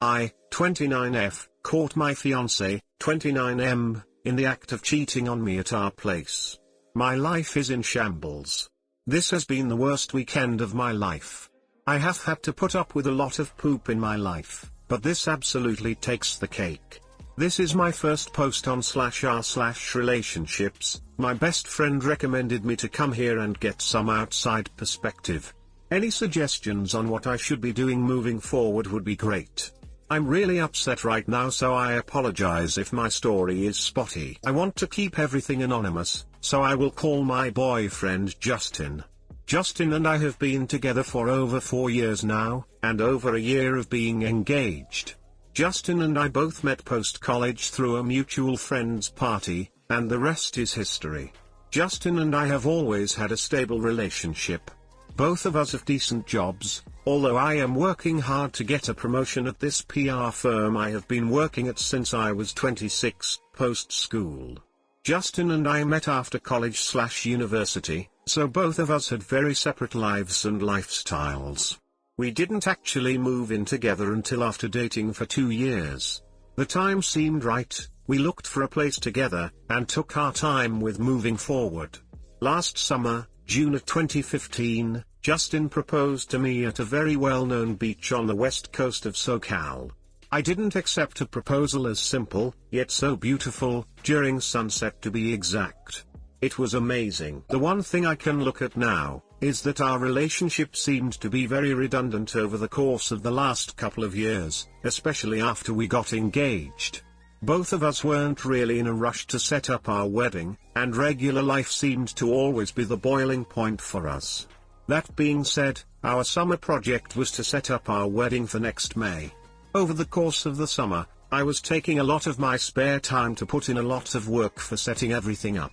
I, 29F, caught my fiancé, 29M, in the act of cheating on me at our place. My life is in shambles. This has been the worst weekend of my life. I have had to put up with a lot of poop in my life, but this absolutely takes the cake. This is my first post on /r/relationships. My best friend recommended me to come here and get some outside perspective. Any suggestions on what I should be doing moving forward would be great. I'm really upset right now, so I apologize if my story is spotty. I want to keep everything anonymous, so I will call my boyfriend Justin. Justin and I have been together for over 4 years now, and over a year of being engaged. Justin and I both met post-college through a mutual friend's party, and the rest is history. Justin and I have always had a stable relationship. Both of us have decent jobs, although I am working hard to get a promotion at this PR firm I have been working at since I was 26, post-school. Justin and I met after college/university, so both of us had very separate lives and lifestyles. We didn't actually move in together until after dating for 2 years. The time seemed right, we looked for a place together, and took our time with moving forward. Last summer, June of 2015, Justin proposed to me at a very well-known beach on the west coast of SoCal. I didn't accept a proposal as simple, yet so beautiful, during sunset to be exact. It was amazing. The one thing I can look at now, is that our relationship seemed to be very redundant over the course of the last couple of years, especially after we got engaged. Both of us weren't really in a rush to set up our wedding, and regular life seemed to always be the boiling point for us. That being said, our summer project was to set up our wedding for next May. Over the course of the summer, I was taking a lot of my spare time to put in a lot of work for setting everything up.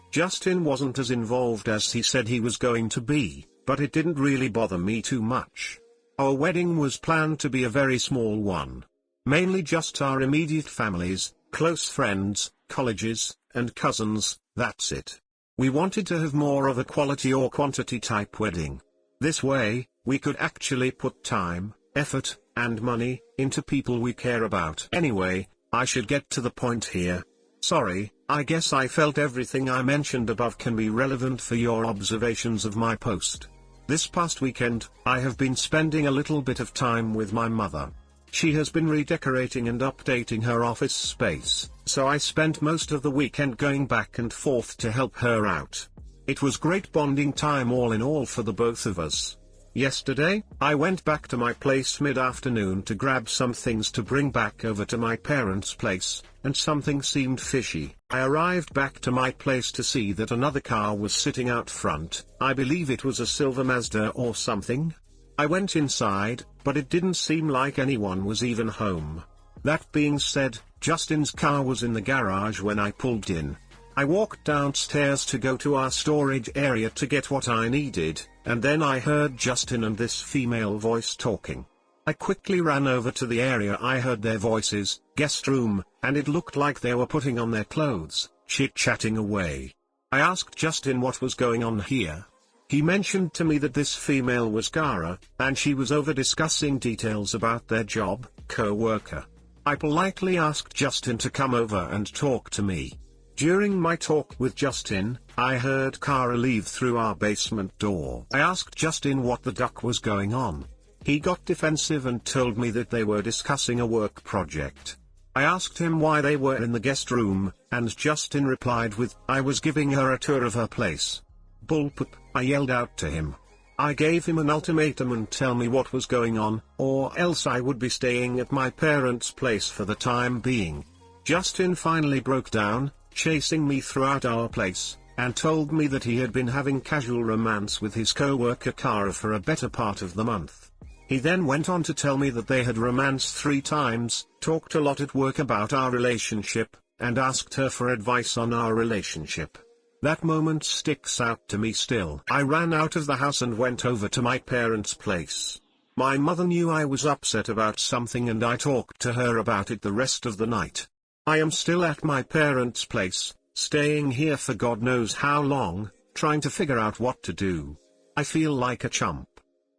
Justin wasn't as involved as he said he was going to be, but it didn't really bother me too much. Our wedding was planned to be a very small one. Mainly just our immediate families, close friends, colleges, and cousins, that's it. We wanted to have more of a quality or quantity type wedding. This way, we could actually put time, effort, and money into people we care about. Anyway, I should get to the point here. Sorry, I guess I felt everything I mentioned above can be relevant for your observations of my post. This past weekend, I have been spending a little bit of time with my mother. She has been redecorating and updating her office space, so I spent most of the weekend going back and forth to help her out. It was great bonding time all in all for the both of us. Yesterday, I went back to my place mid-afternoon to grab some things to bring back over to my parents' place, and something seemed fishy. I arrived back to my place to see that another car was sitting out front. I believe it was a silver Mazda or something. I went inside, but it didn't seem like anyone was even home. That being said, Justin's car was in the garage when I pulled in. I walked downstairs to go to our storage area to get what I needed, and then I heard Justin and this female voice talking. I quickly ran over to the area I heard their voices, guest room, and it looked like they were putting on their clothes, chit-chatting away. I asked Justin what was going on here. He mentioned to me that this female was Gara, and she was over discussing details about their job, co-worker. I politely asked Justin to come over and talk to me. During my talk with Justin, I heard Kara leave through our basement door. I asked Justin what the duck was going on. He got defensive and told me that they were discussing a work project. I asked him why they were in the guest room, and Justin replied with, "I was giving her a tour of her place." Bullpup, I yelled out to him. I gave him an ultimatum and tell me what was going on, or else I would be staying at my parents' place for the time being. Justin finally broke down, chasing me throughout our place, and told me that he had been having casual romance with his co-worker Kara for a better part of the month. He then went on to tell me that they had romanced 3 times, talked a lot at work about our relationship, and asked her for advice on our relationship. That moment sticks out to me still. I ran out of the house and went over to my parents' place. My mother knew I was upset about something and I talked to her about it the rest of the night. I am still at my parents' place, staying here for God knows how long, trying to figure out what to do. I feel like a chump.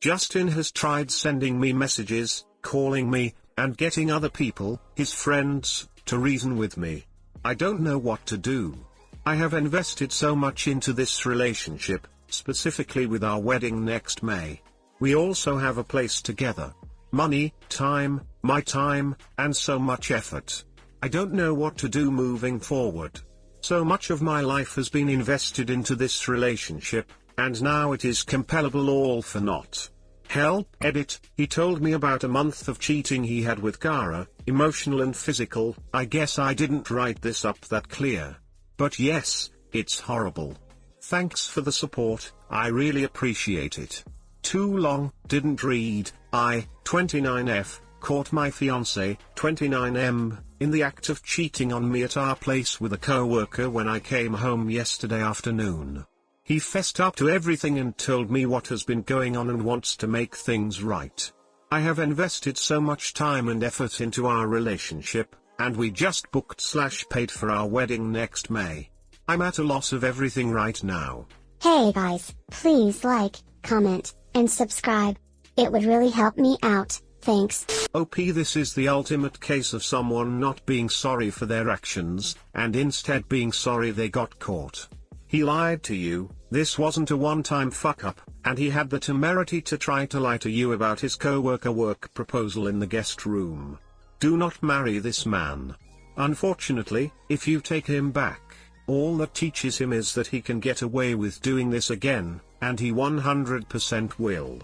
Justin has tried sending me messages, calling me, and getting other people, his friends, to reason with me. I don't know what to do. I have invested so much into this relationship, specifically with our wedding next May. We also have a place together. Money, time, my time, and so much effort. I don't know what to do moving forward. So much of my life has been invested into this relationship, and now it is compellable all for naught. Help, edit. He told me about a month of cheating he had with Gara, emotional and physical. I guess I didn't write this up that clear. But yes, it's horrible. Thanks for the support, I really appreciate it. Too long, didn't read. I, 29F, caught my fiancé, 29M, in the act of cheating on me at our place with a co-worker when I came home yesterday afternoon. He fessed up to everything and told me what has been going on and wants to make things right. I have invested so much time and effort into our relationship, and we just booked/paid for our wedding next May. I'm at a loss of everything right now. Hey guys, please like, comment, and subscribe. It would really help me out, thanks. OP, this is the ultimate case of someone not being sorry for their actions, and instead being sorry they got caught. He lied to you, this wasn't a one-time fuck-up, and he had the temerity to try to lie to you about his co-worker work proposal in the guest room. Do not marry this man. Unfortunately, if you take him back, all that teaches him is that he can get away with doing this again, and he 100% will.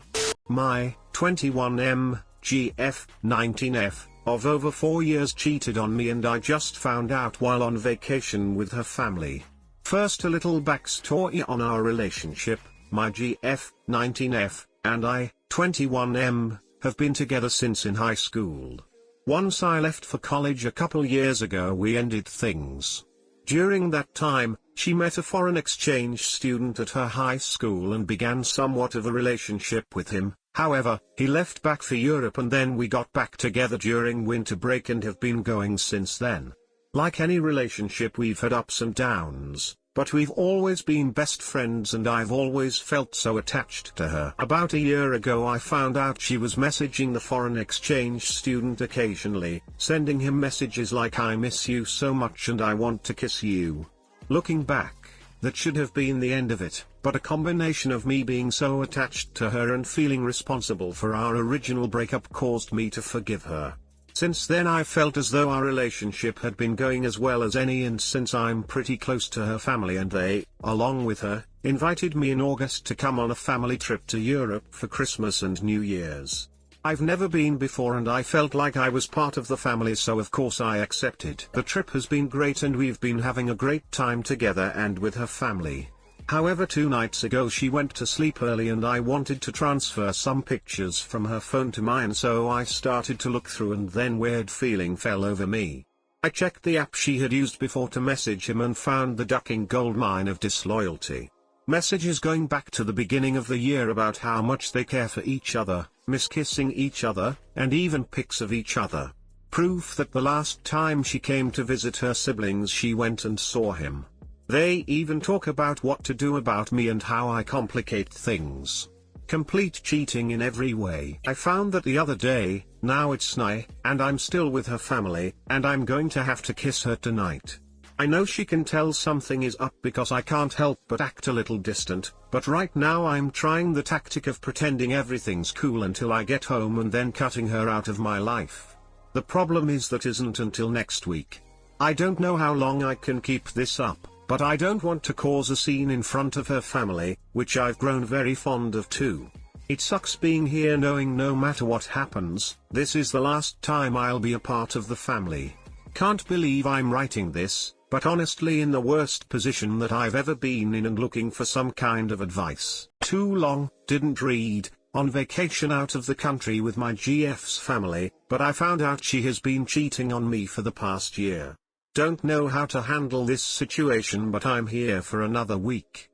My 21M, GF, 19F, of over 4 years cheated on me, and I just found out while on vacation with her family. First, a little backstory on our relationship. My GF, 19F, and I, 21M, have been together since in high school. Once I left for college a couple years ago, we ended things. During that time, she met a foreign exchange student at her high school and began somewhat of a relationship with him. However, he left back for Europe, and then we got back together during winter break and have been going since then. Like any relationship, we've had ups and downs, but we've always been best friends, and I've always felt so attached to her. About a year ago I found out she was messaging the foreign exchange student occasionally, sending him messages like "I miss you so much and I want to kiss you." Looking back, that should have been the end of it, but a combination of me being so attached to her and feeling responsible for our original breakup caused me to forgive her. Since then I felt as though our relationship had been going as well as any, and since I'm pretty close to her family and they, along with her, invited me in August to come on a family trip to Europe for Christmas and New Year's. I've never been before and I felt like I was part of the family, so of course I accepted. The trip has been great and we've been having a great time together and with her family. However, 2 nights ago she went to sleep early and I wanted to transfer some pictures from her phone to mine, so I started to look through, and then weird feeling fell over me. I checked the app she had used before to message him and found the ducking goldmine of disloyalty. Messages going back to the beginning of the year about how much they care for each other, miss kissing each other, and even pics of each other. Proof that the last time she came to visit her siblings she went and saw him. They even talk about what to do about me and how I complicate things. Complete cheating in every way. I found that the other day. Now it's Nye, and I'm still with her family, and I'm going to have to kiss her tonight. I know she can tell something is up because I can't help but act a little distant, but right now I'm trying the tactic of pretending everything's cool until I get home and then cutting her out of my life. The problem is that isn't until next week. I don't know how long I can keep this up, but I don't want to cause a scene in front of her family, which I've grown very fond of too. It sucks being here knowing no matter what happens, this is the last time I'll be a part of the family. Can't believe I'm writing this, but honestly in the worst position that I've ever been in and looking for some kind of advice. Too long, didn't read, on vacation out of the country with my GF's family, but I found out she has been cheating on me for the past year. Don't know how to handle this situation, but I'm here for another week.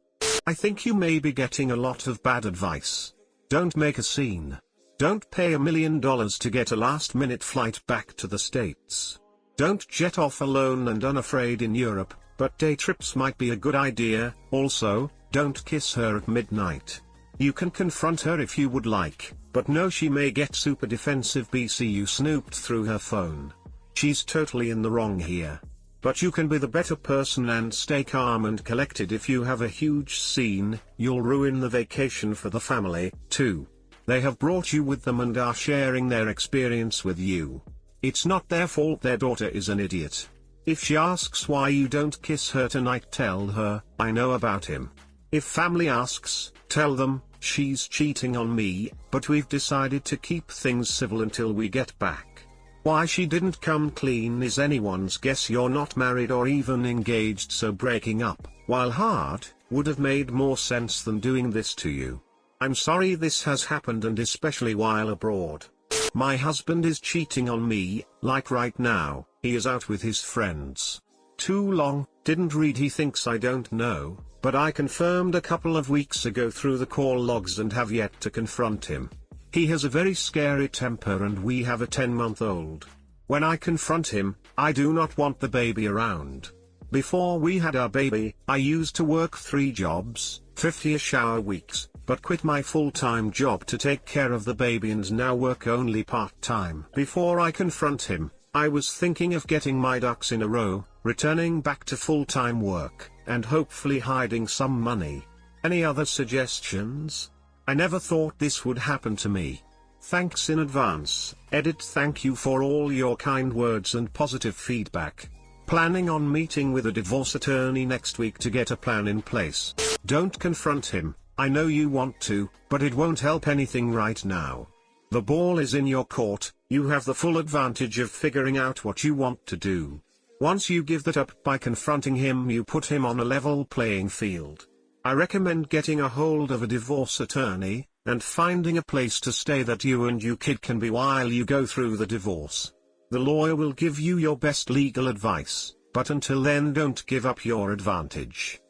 I think you may be getting a lot of bad advice. Don't make a scene. Don't pay $1 million to get a last-minute flight back to the States. Don't jet off alone and unafraid in Europe, but day trips might be a good idea. Also, don't kiss her at midnight. You can confront her if you would like, But no, she may get super defensive BC you snooped through her phone. She's totally in the wrong here. But you can be the better person and stay calm and collected. If you have a huge scene, you'll ruin the vacation for the family, too. They have brought you with them and are sharing their experience with you. It's not their fault their daughter is an idiot. If she asks why you don't kiss her tonight, tell her, I know about him. If family asks, tell them, she's cheating on me, but we've decided to keep things civil until we get back. Why she didn't come clean is anyone's guess. You're not married or even engaged, so breaking up, while hard, would have made more sense than doing this to you. I'm sorry this has happened, and especially while abroad. My husband is cheating on me, like right now, he is out with his friends. Too long, didn't read. He thinks I don't know, but I confirmed a couple of weeks ago through the call logs and have yet to confront him. He has a very scary temper and we have a 10-month-old. When I confront him, I do not want the baby around. Before we had our baby, I used to work 3 jobs, 50-ish hour weeks, but quit my full-time job to take care of the baby and now work only part-time. Before I confront him, I was thinking of getting my ducks in a row, returning back to full-time work, and hopefully hiding some money. Any other suggestions? I never thought this would happen to me. Thanks in advance. Edit. Thank you for all your kind words and positive feedback. Planning on meeting with a divorce attorney next week to get a plan in place. Don't confront him. I know you want to, but it won't help anything right now. The ball is in your court. You have the full advantage of figuring out what you want to do. Once you give that up by confronting him, you put him on a level playing field. I recommend getting a hold of a divorce attorney, and finding a place to stay that you and your kid can be while you go through the divorce. The lawyer will give you your best legal advice, but until then don't give up your advantage.